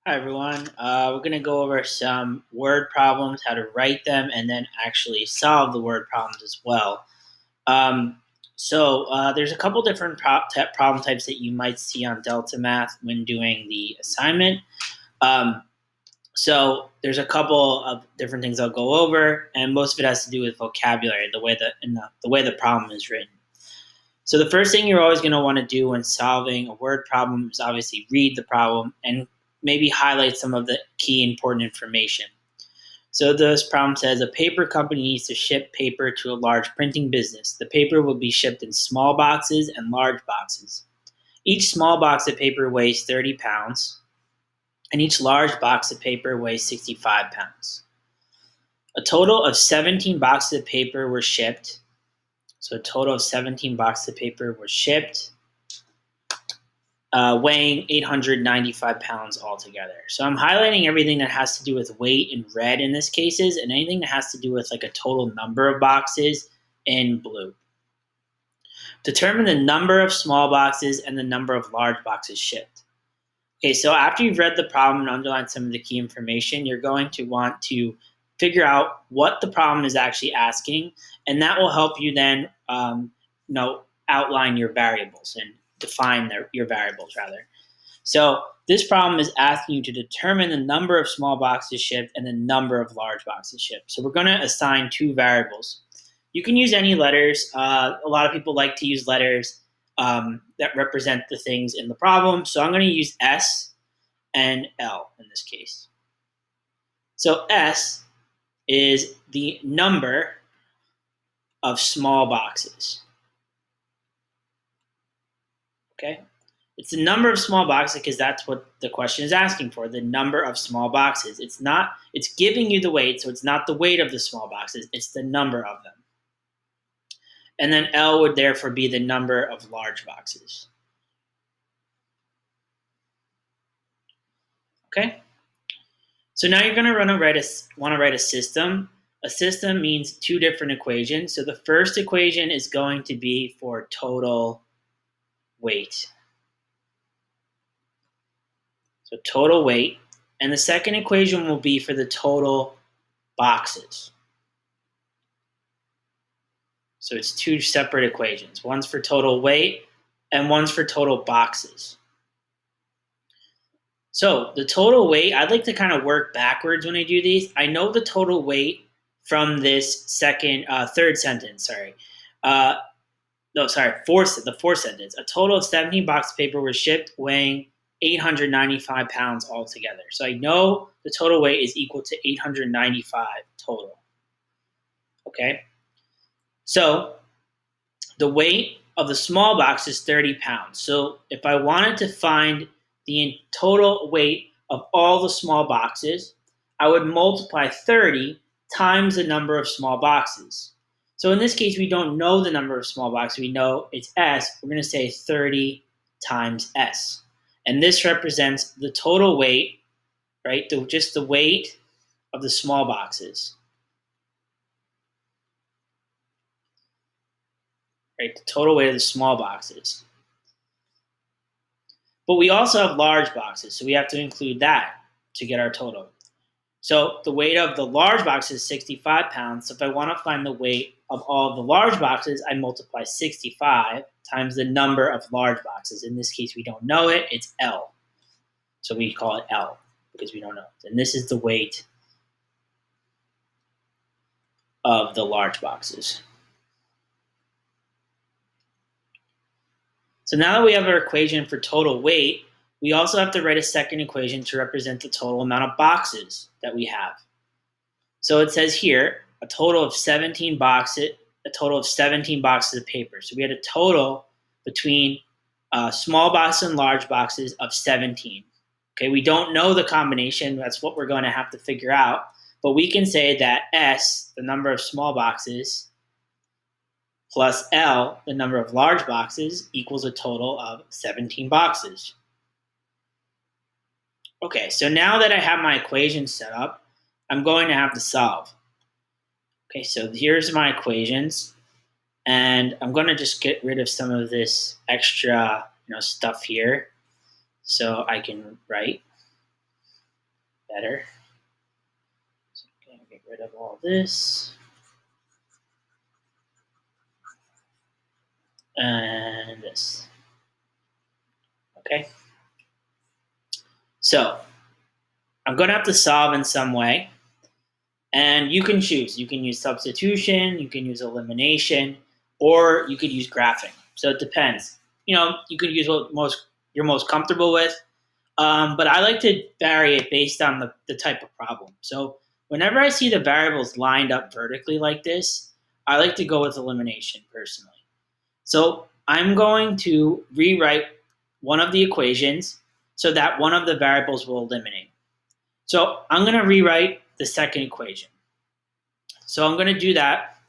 Hi everyone. We're going to go over some word problems, how to write them, and then actually solve the word problems as well. There's a couple different problem types that you might see on Delta Math when doing the assignment. Um, there's a couple of different things I'll go over, and most of it has to do with vocabulary, the way the problem is written. So the first thing you're always going to want to do when solving a word problem is obviously read the problem and maybe highlight some of the key important information. So this problem says a paper company needs to ship paper to a large printing business. The paper will be shipped in small boxes and large boxes. Each small box of paper weighs 30 pounds, and each large box of paper weighs 65 pounds. A total of 17 boxes of paper were shipped. So a total of 17 boxes of paper were shipped, weighing 895 pounds altogether. So I'm highlighting everything that has to do with weight in red in this cases, and anything that has to do with like a total number of boxes in blue. Determine the number of small boxes and the number of large boxes shipped. Okay, so after you've read the problem and underlined some of the key information, you're going to want to figure out what the problem is actually asking, and that will help you then outline your variables and define your variables rather. So this problem is asking you to determine the number of small boxes shipped and the number of large boxes shipped. So we're going to assign two variables. You can use any letters. A lot of people like to use letters that represent the things in the problem. So I'm going to use S and L in this case. So S is the number of small boxes. Okay? It's the number of small boxes because that's what the question is asking for, the number of small boxes. It's giving you the weight, so it's not the weight of the small boxes, it's the number of them. And then L would therefore be the number of large boxes. Okay? So now you're going to want to write a system. A system means two different equations. So the first equation is going to be for total weight. So total weight. And the second equation will be for the total boxes. So it's two separate equations. One's for total weight and one's for total boxes. So the total weight, I'd like to kind of work backwards when I do these. I know the total weight from this third sentence, the fourth sentence. A total of 17 boxes of paper were shipped weighing 895 pounds altogether. So I know the total weight is equal to 895 total. Okay? So the weight of the small box is 30 pounds. So if I wanted to find the total weight of all the small boxes, I would multiply 30 times the number of small boxes. So in this case, we don't know the number of small boxes. We know it's S. We're going to say 30 times S. And this represents the total weight, right? Just the weight of the small boxes. Right? The total weight of the small boxes. But we also have large boxes, so we have to include that to get our total. So the weight of the large box is 65 pounds. So if I want to find the weight of all of the large boxes, I multiply 65 times the number of large boxes. In this case, we don't know it. It's L. So we call it L because we don't know it. And this is the weight of the large boxes. So now that we have our equation for total weight, we also have to write a second equation to represent the total amount of boxes that we have. So it says here a total of 17 boxes of paper. So we had a total between small boxes and large boxes of 17. Okay, we don't know the combination. That's what we're going to have to figure out. But we can say that S, the number of small boxes, plus L, the number of large boxes, equals a total of 17 boxes. Okay, so now that I have my equation set up, I'm going to have to solve. Okay, so here's my equations, and I'm going to just get rid of some of this extra stuff here so I can write. better. So I'm going to get rid of all this. And this. Okay. So I'm going to have to solve in some way. And you can choose. You can use substitution, you can use elimination, or you could use graphing. So it depends. You could use what you're most comfortable with. But I like to vary it based on the type of problem. So whenever I see the variables lined up vertically like this, I like to go with elimination personally. So I'm going to rewrite one of the equations so that one of the variables will eliminate. So I'm going to rewrite the second equation. So I'm going to do that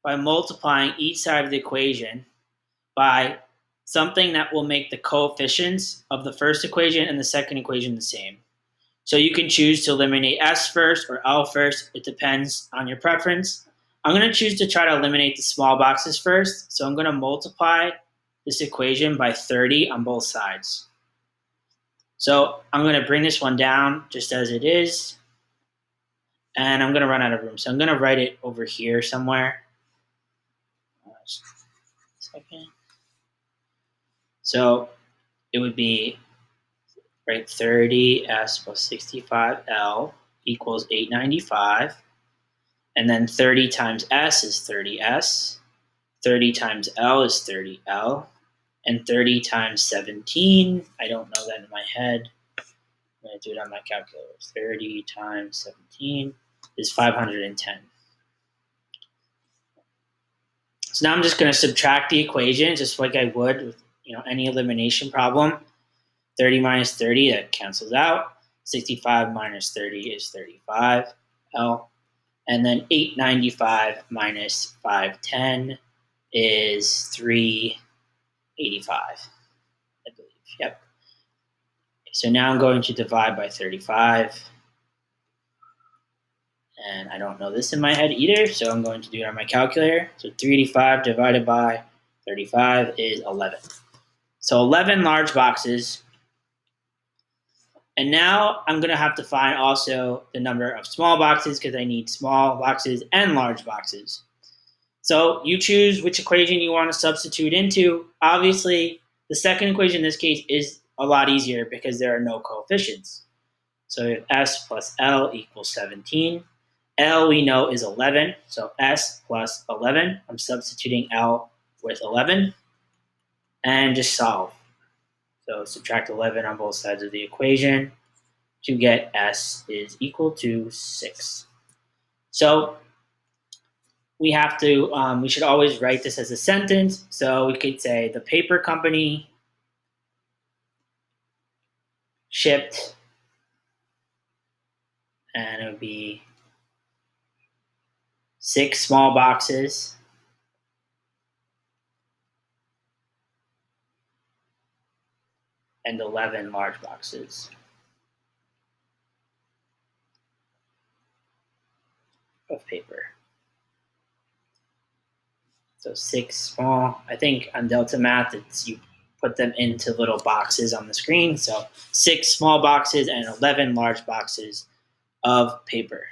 by multiplying each side of the equation by something that will make the coefficients of the first equation and the second equation the same. So you can choose to eliminate S first or L first. It depends on your preference. I'm going to choose to try to eliminate the small boxes first. So I'm going to multiply this equation by 30 on both sides. So I'm going to bring this one down just as it is. And I'm going to run out of room. So I'm going to write it over here somewhere. Second. So it would be 30S plus 65L equals 895. And then 30 times S is 30S. 30 times L is 30L. And 30 times 17, I don't know that in my head. I'm going to do it on my calculator. 30 times 17 is 510. So now I'm just going to subtract the equation just like I would with any elimination problem. 30 minus 30, that cancels out. 65 minus 30 is 35L. And then 895 minus 510 is 385, I believe. Yep. So now I'm going to divide by 35. And I don't know this in my head either, so I'm going to do it on my calculator. So 385 divided by 35 is 11. So 11 large boxes. And now I'm going to have to find also the number of small boxes because I need small boxes and large boxes. So you choose which equation you want to substitute into. Obviously, the second equation in this case is a lot easier because there are no coefficients. So we have S plus L equals 17. L we know is 11, so S plus 11. I'm substituting L with 11 and just solve. So subtract 11 on both sides of the equation to get S is equal to 6. So we have to, we should always write this as a sentence. So we could say the paper company shipped, and it would be 6 small boxes and 11 large boxes of paper. So 6 small. I think on Delta Math, you put them into little boxes on the screen. So 6 small boxes and 11 large boxes of paper.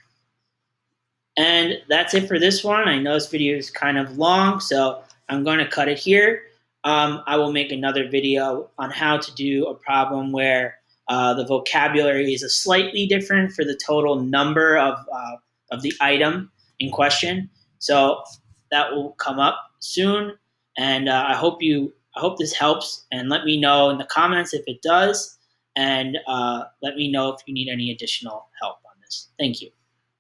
And that's it for this one. I know this video is kind of long, so I'm going to cut it here. I will make another video on how to do a problem where the vocabulary is slightly different for the total number of the item in question. So that will come up soon, and I hope this helps. And let me know in the comments if it does, and let me know if you need any additional help on this. Thank you.